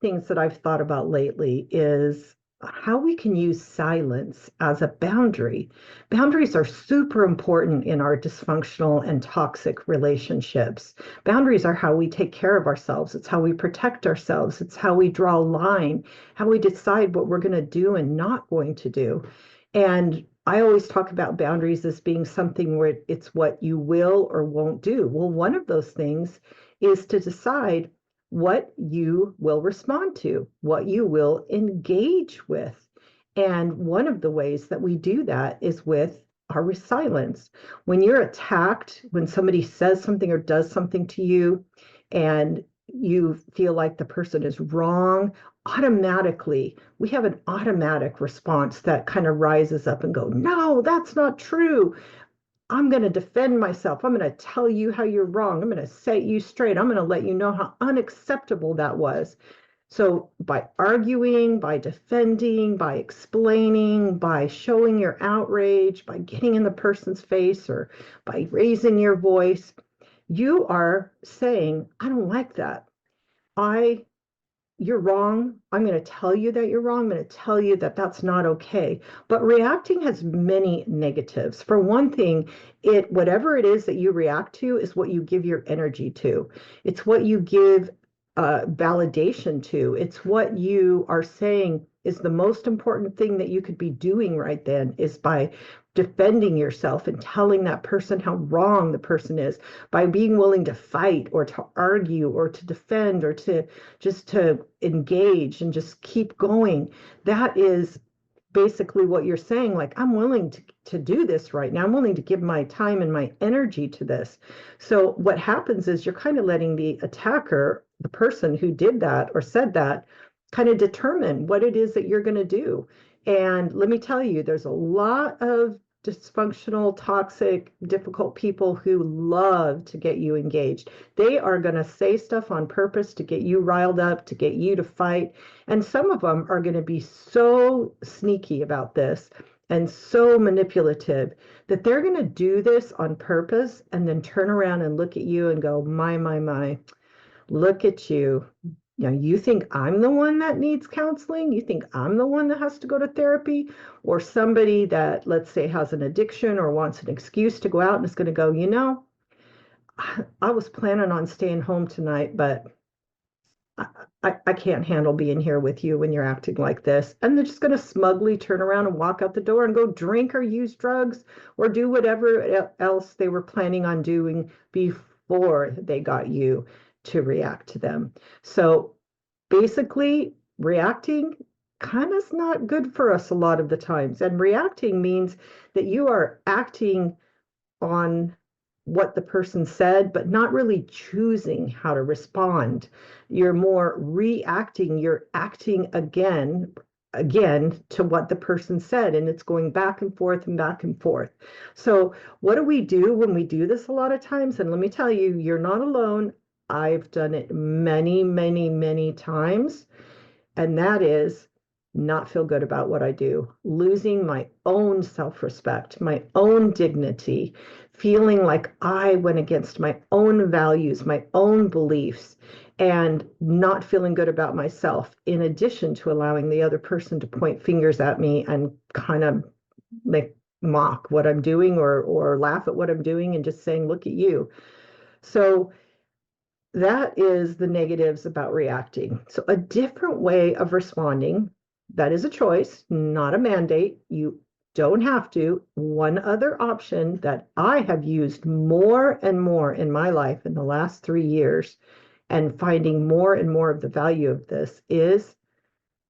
things that I've thought about lately is how we can use silence as a boundary. Boundaries are super important in our dysfunctional and toxic relationships. Boundaries are how we take care of ourselves. It's how we protect ourselves. It's how we draw a line, how we decide what we're going to do and not going to do. And I always talk about boundaries as being something where it's what you will or won't do. Well, one of those things is to decide what you will respond to, what you will engage with. And one of the ways that we do that is with our silence. When you're attacked, when somebody says something or does something to you, and you feel like the person is wrong, automatically, we have an automatic response that kind of rises up and go, no, that's not true. I'm going to defend myself. I'm going to tell you how you're wrong. I'm going to set you straight. I'm going to let you know how unacceptable that was. So, by arguing, by defending, by explaining, by showing your outrage, by getting in the person's face, or by raising your voice, you are saying, I don't like that. I You're wrong. I'm going to tell you that you're wrong. I'm going to tell you that that's not okay. But reacting has many negatives. For one thing, whatever it is that you react to is what you give your energy to. It's what you give validation to. It's what you are saying is the most important thing that you could be doing right then is by defending yourself and telling that person how wrong the person is, by being willing to fight or to argue or to defend or to engage and just keep going. That is basically what you're saying. Like, I'm willing to do this right now. I'm willing to give my time and my energy to this. So what happens is you're kind of letting the attacker, the person who did that or said that, kind of determine what it is that you're going to do. And let me tell you, there's a lot of dysfunctional, toxic, difficult people who love to get you engaged. They are going to say stuff on purpose to get you riled up, to get you to fight. And some of them are going to be so sneaky about this and so manipulative that they're going to do this on purpose and then turn around and look at you and go, my, look at you. You know, you think I'm the one that needs counseling? You think I'm the one that has to go to therapy? Or somebody that, let's say, has an addiction or wants an excuse to go out and is going to go, I was planning on staying home tonight, but I can't handle being here with you when you're acting like this. And they're just going to smugly turn around and walk out the door and go drink or use drugs or do whatever else they were planning on doing before they got you to react to them. So basically, reacting kind of is not good for us a lot of the times. And reacting means that you are acting on what the person said, but not really choosing how to respond. You're more reacting, you're acting again to what the person said, and it's going back and forth and back and forth. So what do we do when we do this a lot of times? And let me tell you, you're not alone. I've done it many times, and that is not feel good about what I do, losing my own self-respect, my own dignity, feeling like I went against my own values, my own beliefs, and not feeling good about myself, in addition to allowing the other person to point fingers at me and kind of make mock what I'm doing or laugh at what I'm doing and just saying, look at you. So that is the negatives about reacting. So a different way of responding, that is a choice, not a mandate. You don't have to. One other option that I have used more and more in my life in the last 3 years, and finding more and more of the value of this, is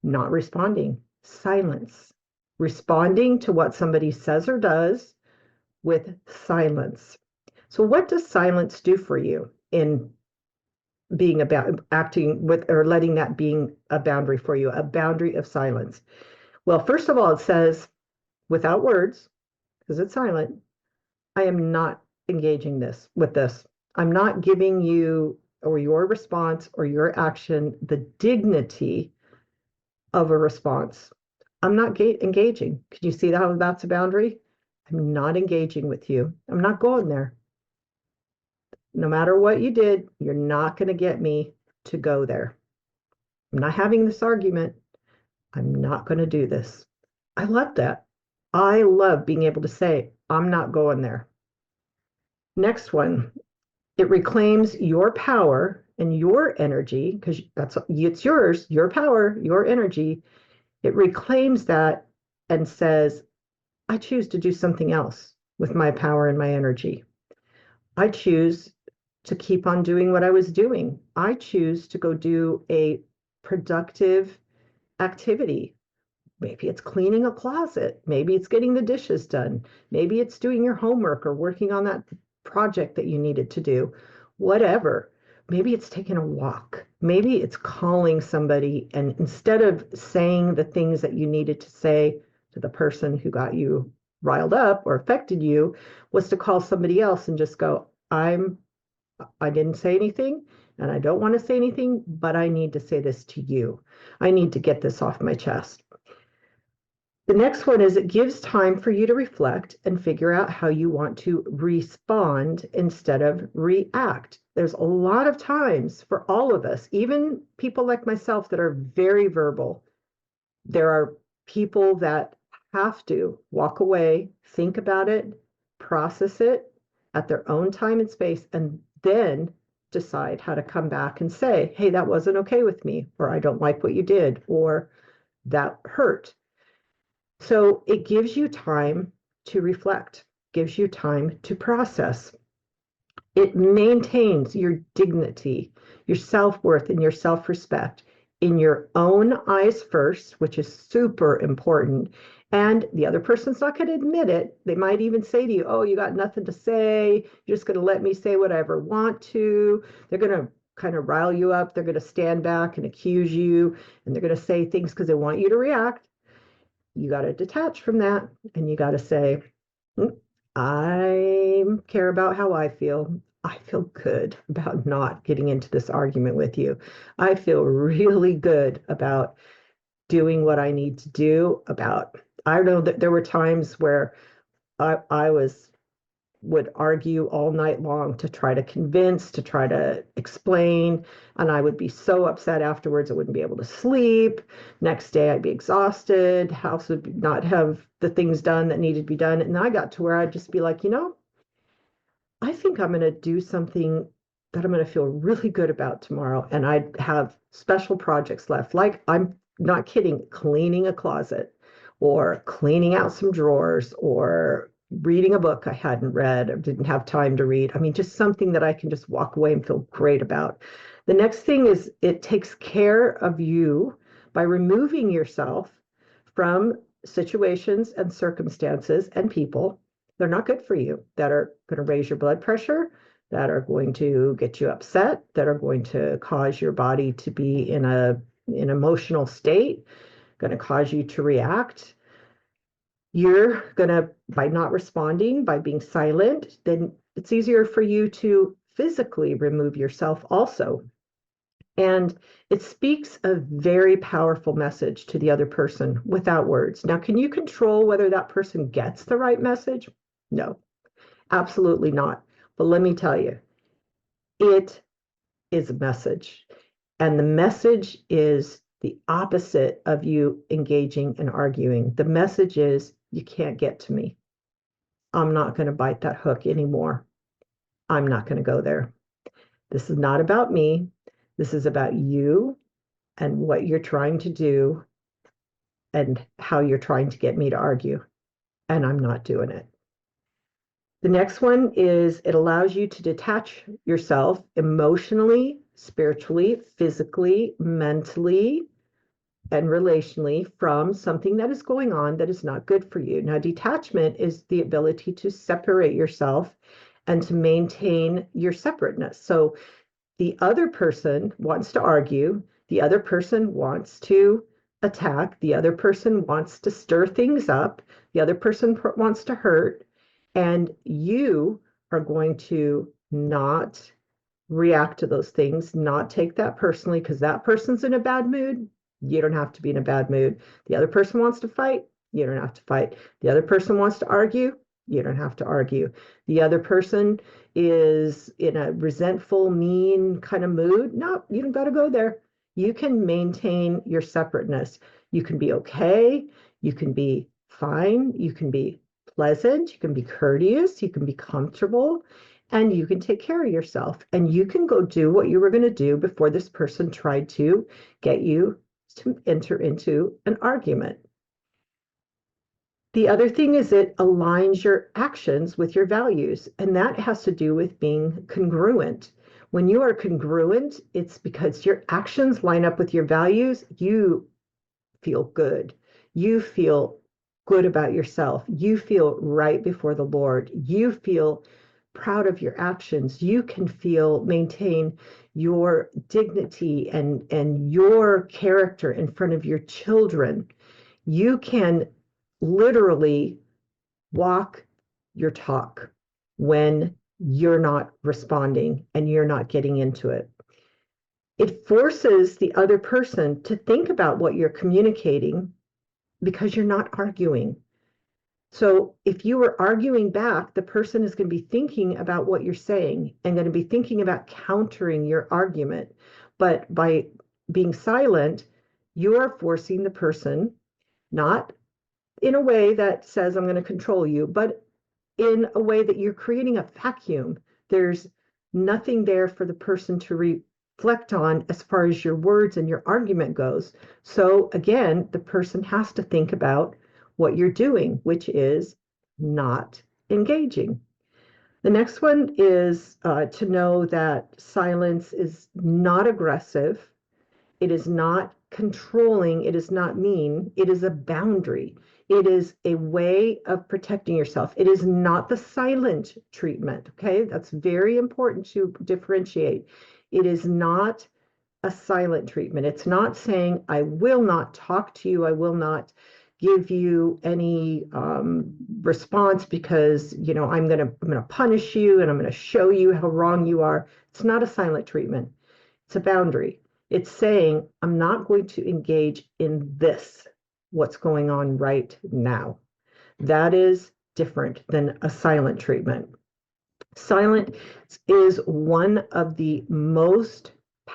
not responding, silence, responding to what somebody says or does with silence. So what does silence do for you in being about acting with or letting that being a boundary for you, a boundary of silence? Well, first of all, it says without words, because it's silent, I am not engaging with this. I'm not giving you or your response or your action the dignity of a response. I'm not engaging. Can you see how that's a boundary? I'm not engaging with you. I'm not going there. No matter what you did, you're not going to get me to go there. I'm not having this argument. I'm not going to do this. I love that. I love being able to say, I'm not going there. Next one, it reclaims your power and your energy because that's it's yours, your power, your energy. It reclaims that and says, I choose to do something else with my power and my energy. I choose to keep on doing what I was doing. I choose to go do a productive activity. Maybe it's cleaning a closet. Maybe it's getting the dishes done. Maybe it's doing your homework or working on that project that you needed to do. Whatever. Maybe it's taking a walk. Maybe it's calling somebody, and instead of saying the things that you needed to say to the person who got you riled up or affected you, was to call somebody else and just go, I didn't say anything and I don't want to say anything, but I need to say this to you. I need to get this off my chest. The next one is it gives time for you to reflect and figure out how you want to respond instead of react. There's a lot of times for all of us, even people like myself that are very verbal, there are people that have to walk away, think about it, process it at their own time and space, and then decide how to come back and say, hey, that wasn't okay with me, or I don't like what you did, or that hurt. So it gives you time to reflect, gives you time to process. It maintains your dignity, your self-worth, and your self-respect in your own eyes first, which is super important. And the other person's not going to admit it. They might even say to you, oh, you got nothing to say. You're just going to let me say what I ever want to. They're going to kind of rile you up. They're going to stand back and accuse you. And they're going to say things because they want you to react. You got to detach from that and you got to say, I care about how I feel. I feel good about not getting into this argument with you. I feel really good about doing what I need to do about, I know that there were times where I would argue all night long to try to convince, to try to explain. And I would be so upset afterwards, I wouldn't be able to sleep. Next day, I'd be exhausted. House would not have the things done that needed to be done. And I got to where I'd just be like, I think I'm going to do something that I'm going to feel really good about tomorrow. And I have special projects left. Like, I'm not kidding, cleaning a closet or cleaning out some drawers or reading a book I hadn't read or didn't have time to read. I mean, just something that I can just walk away and feel great about. The next thing is it takes care of you by removing yourself from situations and circumstances and people they're not good for you, that are going to raise your blood pressure, that are going to get you upset, that are going to cause your body to be in an emotional state, going to cause you to react. You're going to, by not responding, by being silent, then it's easier for you to physically remove yourself also. And it speaks a very powerful message to the other person without words. Now, can you control whether that person gets the right message? No, absolutely not. But let me tell you, it is a message. And the message is the opposite of you engaging and arguing. The message is you can't get to me. I'm not going to bite that hook anymore. I'm not going to go there. This is not about me. This is about you and what you're trying to do and how you're trying to get me to argue. And I'm not doing it. The next one is it allows you to detach yourself emotionally, spiritually, physically, mentally, and relationally from something that is going on that is not good for you. Now, detachment is the ability to separate yourself and to maintain your separateness. So the other person wants to argue, the other person wants to attack, the other person wants to stir things up, the other person wants to hurt, and you are going to not react to those things, not take that personally because that person's in a bad mood. You don't have to be in a bad mood. The other person wants to fight. You don't have to fight. The other person wants to argue. You don't have to argue. The other person is in a resentful, mean kind of mood. No, you don't got to go there. You can maintain your separateness. You can be okay. You can be fine. You can be pleasant. You can be courteous. You can be comfortable. And you can take care of yourself. And you can go do what you were going to do before this person tried to get you to enter into an argument. The other thing is it aligns your actions with your values, and that has to do with being congruent. When you are congruent, it's because your actions line up with your values. You feel good. You feel good about yourself. You feel right before the Lord. You feel proud of your actions. You can maintain your dignity and your character in front of your children. You can literally walk your talk when you're not responding and you're not getting into it. It forces the other person to think about what you're communicating because you're not arguing. So if you were arguing back, the person is going to be thinking about what you're saying and going to be thinking about countering your argument. But by being silent, you are forcing the person, not in a way that says, I'm going to control you, but in a way that you're creating a vacuum. There's nothing there for the person to reflect on as far as your words and your argument goes. So again, the person has to think about what you're doing, which is not engaging. The next one is to know that silence is not aggressive. It is not controlling. It is not mean. It is a boundary. It is a way of protecting yourself. It is not the silent treatment. Okay. That's very important to differentiate. It is not a silent treatment. It's not saying, I will not talk to you. I will not give you any response because, I'm going to punish you and I'm going to show you how wrong you are. It's not a silent treatment. It's a boundary. It's saying, I'm not going to engage in this, what's going on right now. That is different than a silent treatment. Silent is one of the most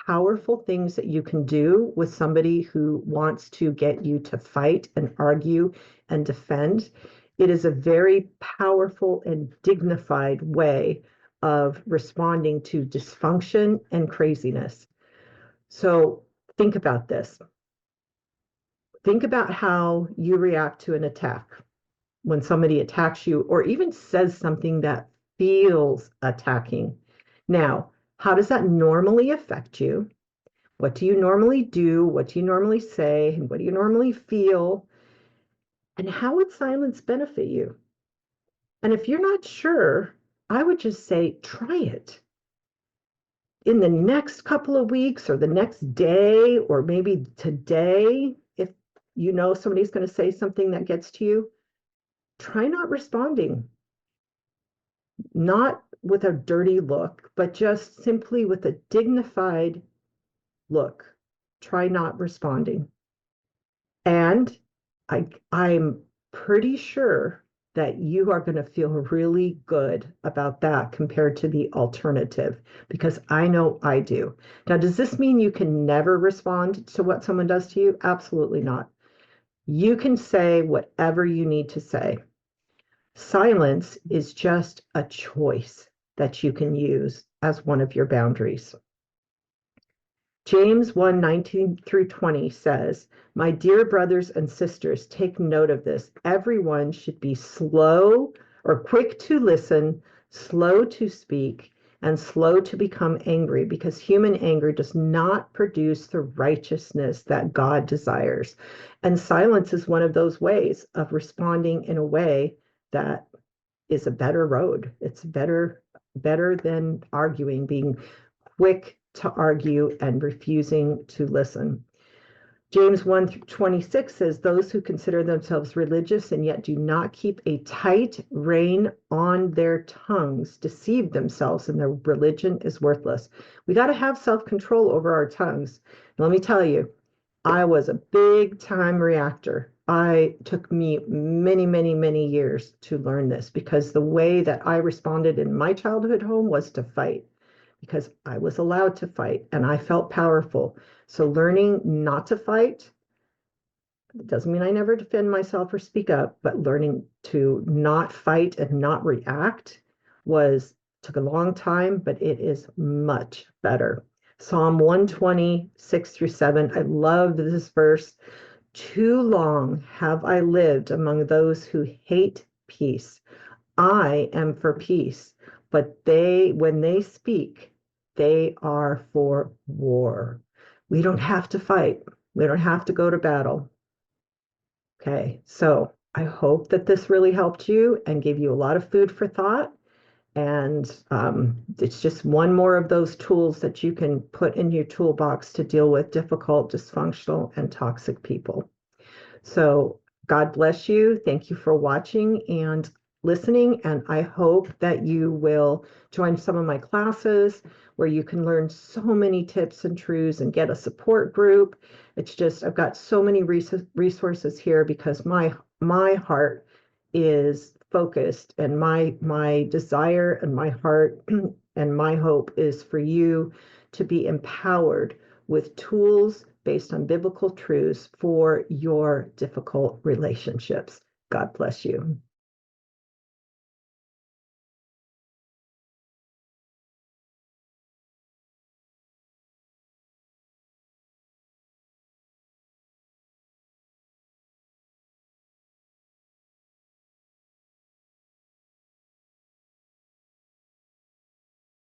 powerful things that you can do with somebody who wants to get you to fight and argue and defend. It is a very powerful and dignified way of responding to dysfunction and craziness. So think about this. Think about how you react to an attack when somebody attacks you or even says something that feels attacking. Now, how does that normally affect you? What do you normally do? What do you normally say? And what do you normally feel? And how would silence benefit you? And if you're not sure, I would just say, try it. In the next couple of weeks or the next day, or maybe today, if you know somebody's going to say something that gets to you, try not responding, not with a dirty look, but just simply with a dignified look. Try not responding. And I'm pretty sure that you are going to feel really good about that compared to the alternative, because I know I do. Now, does this mean you can never respond to what someone does to you? Absolutely not. You can say whatever you need to say. Silence is just a choice that you can use as one of your boundaries. James 1:19 through 20 says, My dear brothers and sisters, take note of this. Everyone should be slow or quick to listen, slow to speak, and slow to become angry, because human anger does not produce the righteousness that God desires. And silence is one of those ways of responding in a way that is a better road. It's better than arguing, being quick to argue and refusing to listen. James 1:26 says, Those who consider themselves religious and yet do not keep a tight rein on their tongues deceive themselves, and their religion is worthless. We got to have self-control over our tongues. And let me tell you, I was a big time reactor. I took me many, many, many years to learn this, because the way that I responded in my childhood home was to fight. because I was allowed to fight and I felt powerful. So learning not to fight, it doesn't mean I never defend myself or speak up, but learning to not fight and not react was took a long time, but it is much better. Psalm 120, 6 through 7. I love this verse. Too long have I lived among those who hate peace. I am for peace, but when they speak, they are for war. We don't have to fight. We don't have to go to battle. Okay, so I hope that this really helped you and gave you a lot of food for thought. And it's just one more of those tools that you can put in your toolbox to deal with difficult, dysfunctional, and toxic people. So God bless you. Thank you for watching and listening. And I hope that you will join some of my classes where you can learn so many tips and truths and get a support group. It's just, I've got so many resources here because my heart is focused, and my desire and my heart and my hope is for you to be empowered with tools based on biblical truths for your difficult relationships. God bless you.